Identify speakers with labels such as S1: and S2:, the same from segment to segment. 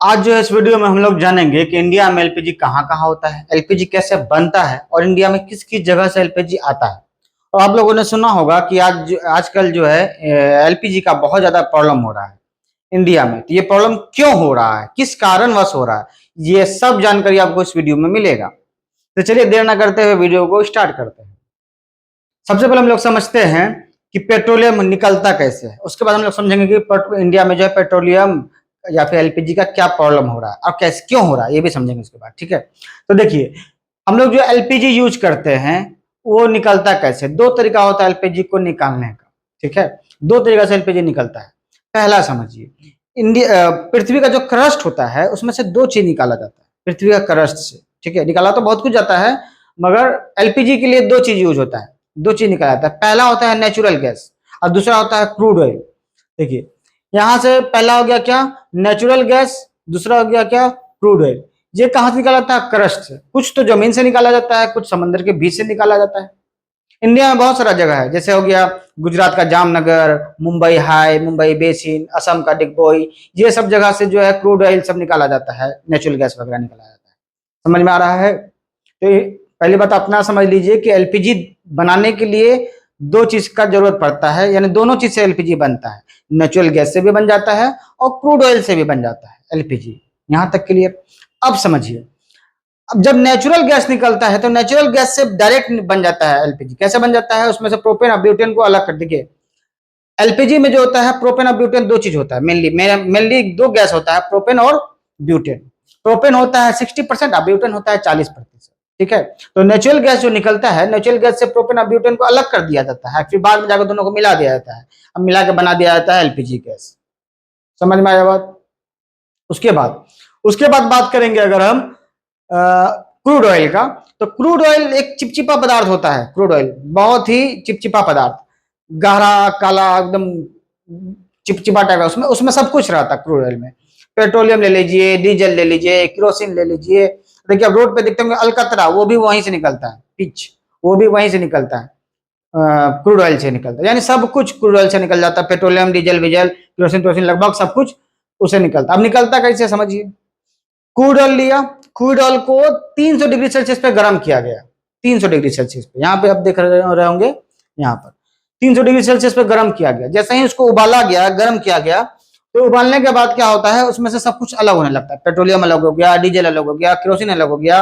S1: आज जो है इस वीडियो में हम लोग जानेंगे कि इंडिया में एलपीजी कहाँ कहाँ होता है, एलपीजी कैसे बनता है और इंडिया में किस किस जगह से एलपीजी आता है। और आप लोगों ने सुना होगा कि आजकल जो है एलपीजी का बहुत ज्यादा प्रॉब्लम हो रहा है इंडिया में। तो ये प्रॉब्लम क्यों हो रहा है, किस कारणवश हो रहा है, ये सब जानकारी आपको इस वीडियो में मिलेगा। तो चलिए देर ना करते हुए वीडियो को स्टार्ट करते हैं। सबसे पहले हम लोग समझते हैं कि पेट्रोलियम निकलता कैसे है, उसके बाद हम लोग समझेंगे कि इंडिया में जो है पेट्रोलियम या फिर एलपीजी का क्या प्रॉब्लम हो रहा है और कैसे क्यों हो रहा है ये भी समझेंगे उसके बाद। ठीक है, तो देखिए हम लोग जो एलपीजी यूज करते हैं वो निकलता कैसे। दो तरीका होता है एलपीजी को निकालने का। ठीक है, दो तरीका से एलपीजी निकलता है। पहला समझिए, इंडिया पृथ्वी का जो क्रस्ट होता है उसमें से दो चीज निकाला जाता है पृथ्वी का क्रस्ट से। ठीक है, निकाला तो बहुत कुछ जाता है मगर एलपीजी के लिए दो चीज यूज होता है, दो चीज निकाला जाता है। पहला होता है नेचुरल गैस और दूसरा होता है क्रूड ऑयल। देखिए यहां से पहला हो गया क्या, नेचुरल गैस, दूसरा हो गया क्या, क्रूड ऑयल। ये कहां से निकाला जाता है, क्रस्ट से। कुछ तो जमीन से निकाला जाता है, कुछ समंदर के बीच से निकाला जाता है। इंडिया में बहुत सारा जगह है, जैसे हो गया गुजरात का जामनगर, मुंबई हाई, मुंबई बेसिन, असम का डिगबोई, ये सब जगह से जो है क्रूड ऑयल सब निकाला जाता है, नेचुरल गैस वगैरह निकाला जाता है। समझ में आ रहा है। तो पहली बात अपना समझ लीजिए कि एलपीजी बनाने के लिए दो चीज का जरूरत पड़ता है, यानी दोनों चीज से एलपीजी बनता है। नेचुरल गैस से भी बन जाता है और क्रूड ऑयल से भी बन जाता है एलपीजी। यहां तक क्लियर। अब समझिए, अब जब नेचुरल गैस निकलता है तो नेचुरल गैस से डायरेक्ट बन जाता है एलपीजी। कैसे बन जाता है, उसमें से प्रोपेन और ब्यूटेन को अलग कर दीजिए। एलपीजी में जो होता है प्रोपेन और ब्यूटेन दो चीज होता है, मेनली दो गैस होता है, प्रोपेन और ब्यूटेन। प्रोपेन होता है 60% और ब्यूटेन होता है 40%। ठीक है, तो नेचुरल गैस जो निकलता है, नेचुरल गैस से प्रोपेन और ब्यूटेन को अलग कर दिया जाता है, फिर बाद में जाकर दोनों को मिला दिया जाता है। अब मिला के बना दिया जाता है एलपीजी गैस। समझ में आया बात। उसके बाद बात करेंगे अगर हम क्रूड ऑयल का, तो क्रूड ऑयल एक चिपचिपा पदार्थ होता है। क्रूड ऑयल बहुत ही चिपचिपा पदार्थ, गहरा काला एकदम चिपचिपा टाइप का, उसमें उसमें सब कुछ रहता है क्रूड ऑयल में। पेट्रोलियम ले लीजिए, डीजल ले लीजिए, केरोसिन ले लीजिए। देखिए अब रोड पे देखते होंगे अलकतरा, वो भी वहीं से निकलता है। पिच, वो भी वहीं से निकलता है, क्रूड ऑयल से निकलता है। यानी सब कुछ क्रूड ऑयल से निकल जाता है, पेट्रोलियम, डीजल विजल, केरोसिन टोसिन, लगभग सब कुछ उसे निकलता। अब निकलता कैसे समझिए। क्रूड ऑयल लिया, क्रूड ऑयल को 300 डिग्री सेल्सियस पे गर्म किया गया। 300 डिग्री सेल्सियस पे, यहाँ पे आप देख रहे होंगे, यहाँ पर 300 डिग्री सेल्सियस पे गर्म किया गया। जैसे ही उसको उबाला गया, गर्म किया गया, तो उबालने के बाद क्या होता है, उसमें से सब कुछ अलग होने लगता है। पेट्रोलियम अलग हो गया, डीजल अलग हो गया, केरोसिन अलग हो गया।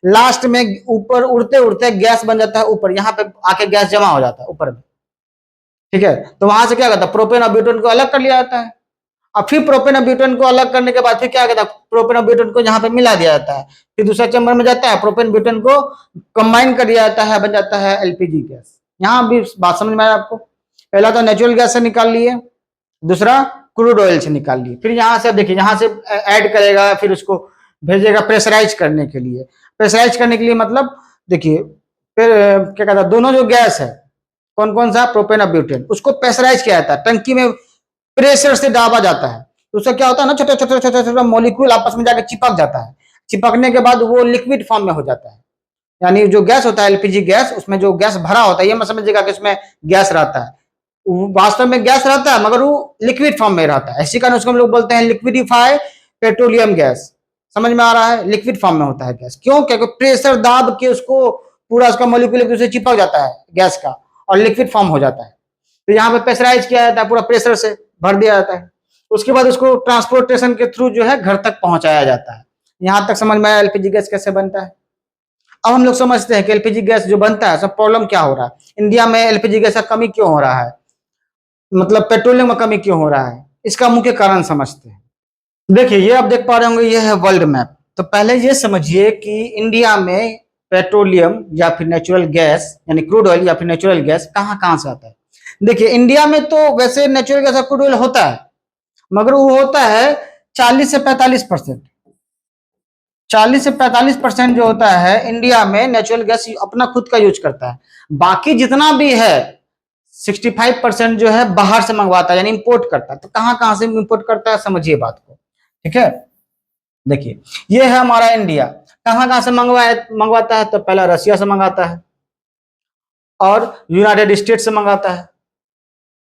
S1: लास्ट में ऊपर उड़ते उड़ते गैस बन जाता है ऊपर, यहाँ पे आके गैस जमा हो जाता है ऊपर में। ठीक है, तो वहां से क्या करता है, प्रोपेन और ब्यूटेन को अलग कर लिया जाता है। और फिर प्रोपेन और ब्यूटेन को अलग करने के बाद फिर क्या करता है, प्रोपेन और ब्यूटेन को यहाँ पे मिला दिया जाता है, फिर दूसरा चैम्बर में जाता है, प्रोपेन ब्यूटेन को कंबाइन कर दिया जाता है, बन जाता है एलपीजी गैस। यहाँ भी बात समझ में आया आपको। पहला तो नेचुरल गैस से निकाल लिए, दूसरा क्रूड ऑयल से निकाल लिए। फिर यहाँ से देखिए, यहाँ से ऐड करेगा, फिर उसको भेजेगा प्रेशराइज करने के लिए। प्रेशराइज करने के लिए मतलब देखिए, फिर क्या कहता है, दोनों जो गैस है, कौन कौन सा, प्रोपेन और ब्यूटेन, उसको प्रेशराइज किया जाता है, टंकी में प्रेशर से दाबा जाता है। तो उससे क्या होता है ना, छोटे छोटे छोटे छोटे मॉलिक्यूल आपस में जाकर चिपक जाता है। चिपकने के बाद वो लिक्विड फॉर्म में हो जाता है। यानी जो गैस होता है एलपीजी गैस, उसमें जो गैस भरा होता है, ये मत समझिएगा कि उसमें गैस रहता है। वास्तव में गैस रहता है मगर वो लिक्विड फॉर्म में रहता है। इसी कारण उसको हम लोग बोलते हैं लिक्विडिफाई पेट्रोलियम गैस। समझ में आ रहा है, लिक्विड फॉर्म में होता है गैस। क्यों, क्योंकि प्रेशर दाब के उसको पूरा उसका मॉलिक्यूल एक दूसरे चिपक जाता है गैस का, और लिक्विड फॉर्म हो जाता है। तो यहाँ पे प्रेशराइज किया जाता है, पूरा प्रेशर से भर दिया जाता है। उसके बाद उसको ट्रांसपोर्टेशन के थ्रू जो है घर तक पहुंचाया जाता है। यहां तक समझ में आया एलपीजी गैस कैसे बनता है। अब हम लोग समझते हैं कि एलपीजी गैस जो बनता है सब प्रॉब्लम क्या हो रहा है, इंडिया में एलपीजी गैस का कमी क्यों हो रहा है, मतलब पेट्रोलियम में कमी क्यों हो रहा है, इसका मुख्य कारण समझते हैं। देखिए ये आप देख पा रहे होंगे, ये है वर्ल्ड मैप। तो पहले ये समझिए कि इंडिया में पेट्रोलियम या फिर नेचुरल गैस यानी क्रूड ऑयल या फिर नेचुरल गैस कहाँ कहाँ से आता है। देखिए इंडिया में तो वैसे नेचुरल गैस और क्रूड ऑयल होता है, मगर वो होता है 40 से 45%। 40 से 45% जो होता है इंडिया में नेचुरल गैस अपना खुद का यूज करता है। बाकी जितना भी है 65% जो है बाहर से मंगवाता है, यानी इंपोर्ट करता है। तो कहां कहां से इंपोर्ट करता है समझिए बात को। ठीक है, देखिए ये है हमारा इंडिया, कहां कहां से मंगवाता है। तो पहला रशिया से मंगाता है और यूनाइटेड स्टेट से मंगाता है।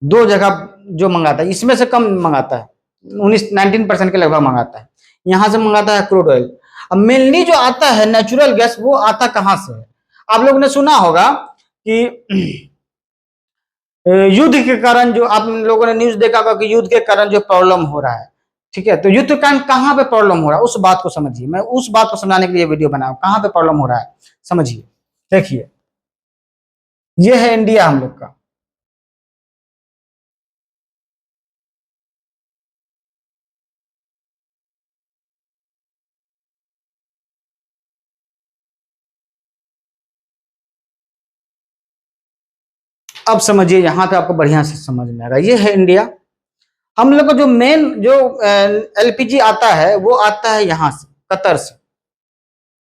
S1: दो जगह जो मंगाता है, इसमें से कम मंगाता है, 19-19% के लगभग मंगाता है। यहां से मंगाता है क्रूड ऑयल। अब मेनली जो आता है नेचुरल गैस, वो आता कहां से है? आप लोगों ने सुना होगा कि युद्ध के कारण, जो आप लोगों ने न्यूज देखा होगा कि युद्ध के कारण जो प्रॉब्लम हो रहा है, ठीक है, तो युद्ध के कारण कहां पे प्रॉब्लम हो रहा है, उस बात को समझिए। मैं उस बात को समझाने के लिए वीडियो बनाया, कहां पे प्रॉब्लम हो रहा है समझिए। देखिए, ये है इंडिया हम लोग का। अब समझिए, यहां पे आपको बढ़िया से समझ में आएगा। ये है इंडिया। हम लोग का जो मेन जो एलपीजी आता है, वो आता है यहां से, कतर से।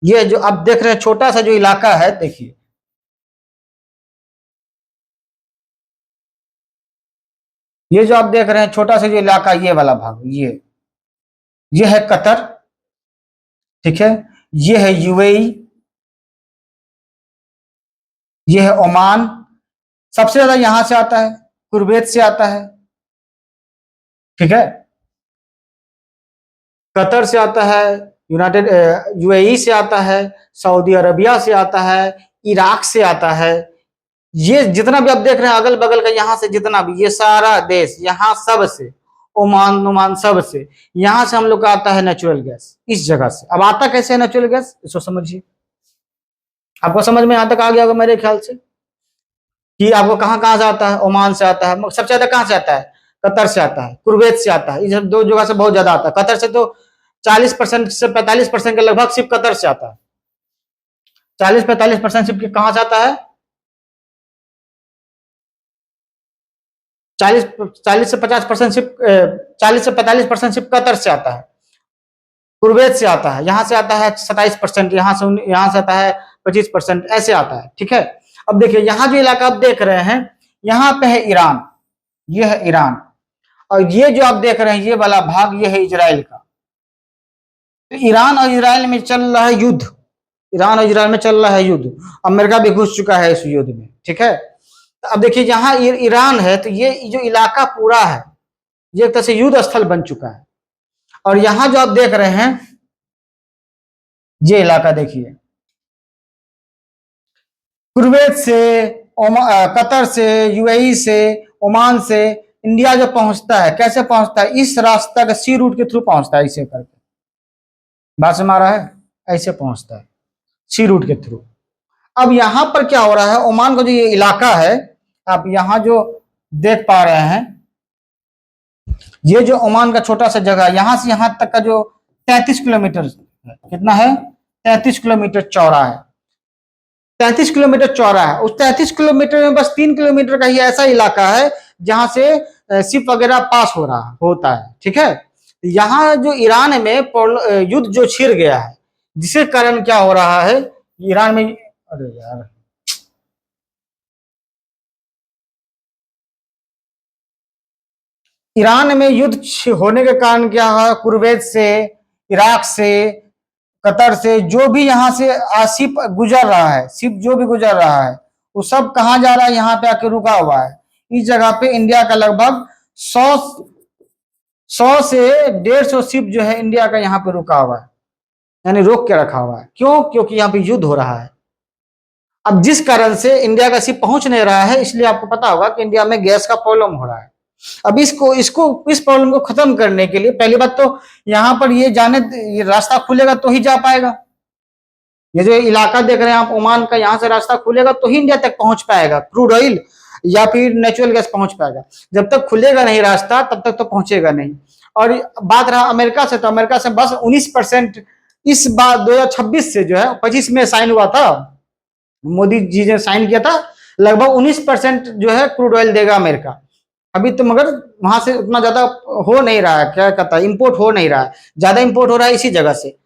S1: ये जो आप देख रहे हैं छोटा सा जो इलाका है, देखिए, ये जो आप देख रहे हैं छोटा सा जो इलाका, ये वाला भाग, ये है कतर, ठीक है। ये है यूएई, ये है ओमान। सबसे ज्यादा यहां से आता है, कुवैत से आता है, ठीक है। कतर से आता है, यूनाइटेड यूएई से आता है, सऊदी अरबिया से आता है, इराक से आता है। ये जितना भी आप देख रहे हैं अगल बगल का, यहां से जितना भी, ये सारा देश, यहाँ सब से, ओमान ओमान सब से, यहां से हम लोग का आता है नेचुरल गैस, इस जगह से। अब आता कैसे है नेचुरल गैस, इसको समझिए। आपको समझ में यहां तक आ गया होगा मेरे ख्याल से, कि आपको कहाँ कहाँ से आता है। ओमान से आता है, सबसे ज्यादा कहाँ से आता है, कतर से आता है, कुवैत से आता है। ये दो जगह से बहुत ज्यादा आता है। कतर से तो 40% से 45% के लगभग सिर्फ कतर से आता है। 40-45% सिर्फ कहां से आता है, 40 40 से 50% सिर्फ 40 से 45% सिर्फ कतर से आता है, कुवैत से आता है। यहां से आता है 27%, यहां से आता है 25%, ऐसे आता है, ठीक है। अब देखिए, यहाँ जो इलाका आप देख रहे हैं, यहाँ पे है ईरान, ये है ईरान। और ये जो आप देख रहे हैं ये वाला भाग, ये है इजराइल का। तो ईरान और इजराइल में चल रहा है युद्ध, ईरान और इजराइल में चल रहा है युद्ध। अमेरिका भी घुस चुका है इस युद्ध में, ठीक है। तो अब देखिए, यहाँ ईरान है, तो ये जो इलाका पूरा है, ये एक तरह से युद्ध स्थल बन चुका है। और यहाँ जो आप देख रहे हैं, ये इलाका देखिए, कुवैत से, कतर से, यूएई से, ओमान से इंडिया जो पहुंचता है, कैसे पहुंचता है, इस रास्ता का सी रूट के थ्रू पहुंचता है, ऐसे करके। बात समझ आ रहा है, ऐसे पहुंचता है सी रूट के थ्रू। अब यहां पर क्या हो रहा है, ओमान का जो ये इलाका है, आप यहां जो देख पा रहे हैं, ये जो ओमान का छोटा सा जगह, यहां से यहां तक का जो 33 किलोमीटर, कितना है, 33 किलोमीटर चौड़ा है। 33 किलोमीटर चौड़ा है। उस 33 किलोमीटर में बस 3 किलोमीटर का ही ऐसा इलाका है जहां से शिप वगैरह पास हो रहा होता है, ठीक है। यहाँ जो ईरान में युद्ध जो छिड़ गया है, जिसके कारण क्या हो रहा है ईरान में, अरे यार, ईरान में युद्ध होने के कारण क्या है, कुवैत से, इराक से, कतर से, जो भी यहाँ से शिप गुजर रहा है, शिप जो भी गुजर रहा है, वो सब कहाँ जा रहा है, यहाँ पे आके रुका हुआ है। इस जगह पे इंडिया का लगभग 100 से 150 शिप जो है इंडिया का यहाँ पे रुका हुआ है, यानी रोक के रखा हुआ है। क्यों? क्योंकि यहाँ पे युद्ध हो रहा है। अब जिस कारण से इंडिया का शिप पहुंच नहीं रहा है, इसलिए आपको पता होगा कि इंडिया में गैस का प्रॉब्लम हो रहा है। अब इसको इसको इस प्रॉब्लम को खत्म करने के लिए पहली बात तो यहाँ पर ये रास्ता खुलेगा तो ही जा पाएगा। ये जो इलाका देख रहे हैं आप ओमान का, यहाँ से रास्ता खुलेगा तो ही इंडिया तक पहुंच पाएगा क्रूड ऑयल या फिर नेचुरल गैस पहुंच पाएगा। जब तक खुलेगा नहीं रास्ता, तब तक तो पहुंचेगा नहीं। और बात रहा अमेरिका से, तो अमेरिका से बस 19% इस बार 2026 से जो है, 25 में साइन हुआ था, मोदी जी ने साइन किया था, लगभग 19% जो है क्रूड ऑयल देगा अमेरिका अभी तो। मगर वहां से उतना ज्यादा हो नहीं रहा है, क्या कहता है, इम्पोर्ट हो नहीं रहा है, ज्यादा इम्पोर्ट हो रहा है इसी जगह से,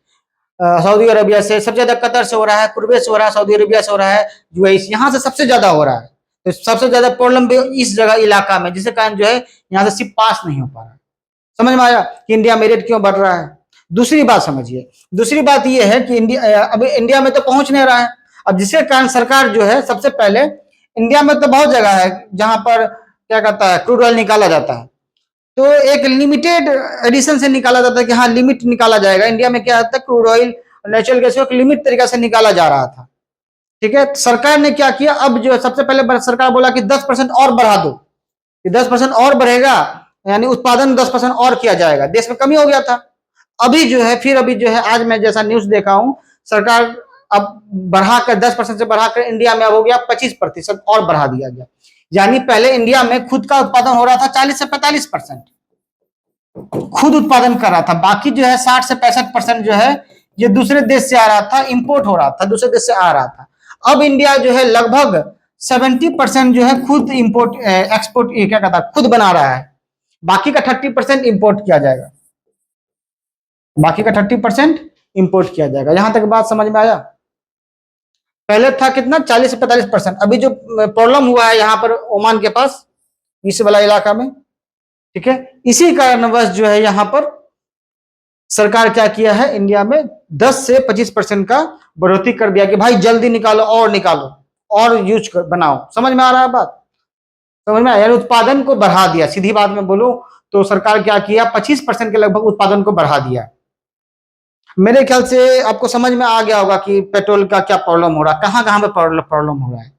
S1: सऊदी अरबिया से। सबसे ज्यादा कतर से हो रहा है, कुवैत से हो रहा है, सऊदी अरबिया से हो रहा है, यूएई से, यहाँ से सबसे ज्यादा हो रहा है। तो सबसे ज्यादा प्रॉब्लम भी इस जगह इलाका में, जिसके कारण जो है यहाँ से शिप पास नहीं हो पा रहा है। समझ में आया कि इंडिया में रेट क्यों बढ़ रहा है। दूसरी बात समझिए, दूसरी बात यह है कि इंडिया अभी इंडिया में तो पहुंच नहीं रहा है। अब जिसके कारण सरकार जो है, सबसे पहले इंडिया में तो बहुत जगह है जहां पर क्या कहता है क्रूड ऑयल निकाला जाता है, तो एक लिमिटेड एडिशन से निकाला जाता है कि हाँ लिमिट निकाला जाएगा। इंडिया में क्या होता है, क्रूड ऑयल नेचुरल गैस को एक लिमिट तरीका से निकाला जा रहा था। ठीक है, सरकार ने क्या किया, अब जो है सबसे पहले सरकार बोला कि 10% और बढ़ा दो, कि 10% और बढ़ेगा, यानी उत्पादन 10% और किया जाएगा, देश में कमी हो गया था। अभी जो है फिर अभी जो है आज मैं जैसा न्यूज देखा हूं, सरकार अब बढ़ाकर 10% से बढ़ाकर इंडिया में अब हो गया 25% और बढ़ा दिया गया। यानी पहले इंडिया में खुद का उत्पादन हो रहा था 40 से 45%, खुद उत्पादन कर रहा था, बाकी जो है 60 से 65% जो है ये दूसरे देश से आ रहा था, इंपोर्ट हो रहा था, दूसरे देश से आ रहा था। अब इंडिया जो है लगभग 70% जो है खुद इंपोर्ट एक्सपोर्ट क्या कहता है खुद बना रहा है, बाकी का 30% इंपोर्ट किया जाएगा, बाकी का 30% इंपोर्ट किया जाएगा। यहां तक बात समझ में आया? पहले था कितना 40 से 45%। अभी जो प्रॉब्लम हुआ है यहाँ पर ओमान के पास इस वाला इलाका में, ठीक है, इसी कारणवश जो है यहाँ पर सरकार क्या किया है, इंडिया में 10 से 25% का बढ़ोतरी कर दिया कि भाई जल्दी निकालो और निकालो और यूज कर बनाओ। समझ में आ रहा है बात? समझ में आया? यानी उत्पादन को बढ़ा दिया, सीधी बात में बोलो तो सरकार क्या किया, 25% के लगभग उत्पादन को बढ़ा दिया। मेरे ख्याल से आपको समझ में आ गया होगा कि पेट्रोल का क्या प्रॉब्लम हो रहा है, कहाँ कहाँ पे प्रॉब्लम हो रहा है।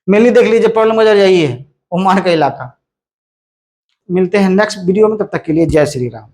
S1: मेनली देख लीजिए प्रॉब्लम वजह यही है, ओमान का इलाका। मिलते हैं नेक्स्ट वीडियो में, तब तक के लिए जय श्री राम।